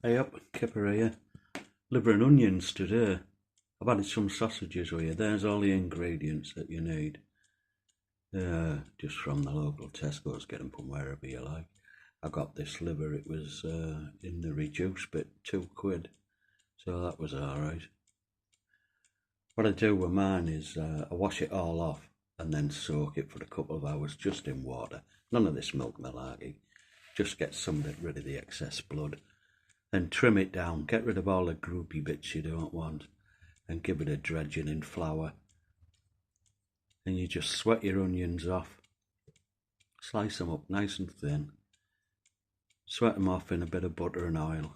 Hey up, Kipper here. Liver and onions today. I've added some sausages with you. There's all the ingredients that you need. Just from the local Tesco's, get them from wherever you like. I got this liver, it was in the reduced bit, £2. So that was alright. What I do with mine is I wash it all off and then soak it for a couple of hours just in water. None of this milk malarkey. Just get rid of the excess blood. Then trim it down, get rid of all the groupy bits you don't want, and give it a dredging in flour. And you just sweat your onions off, slice them up nice and thin, sweat them off in a bit of butter and oil.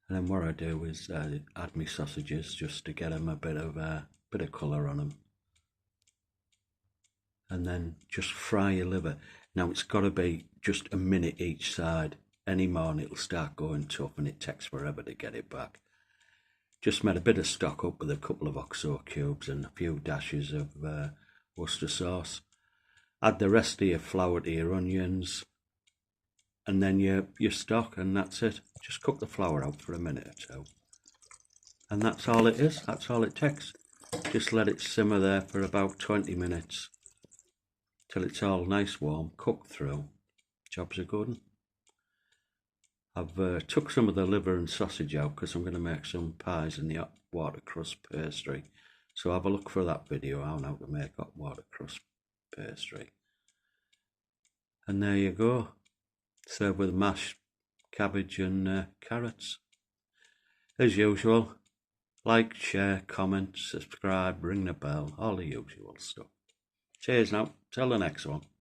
And then what I do is add my sausages just to get them a bit of colour on them. And then just fry your liver. Now it's got to be just a minute each side. Any more it'll start going tough and it takes forever to get it back. Just made a bit of stock up with a couple of oxo cubes and a few dashes of Worcestershire sauce. Add the rest of your flour to your onions and then your stock, and that's it. Just cook the flour out for a minute or two. And that's all it is, that's all it takes. Just let it simmer there for about 20 minutes till it's all nice warm, cooked through. Job's a good one. I've took some of the liver and sausage out because I'm going to make some pies in the hot water crust pastry. So have a look for that video on how to make hot water crust pastry. And there you go. Serve with mashed cabbage and carrots. As usual, like, share, comment, subscribe, ring the bell, all the usual stuff. Cheers now, till the next one.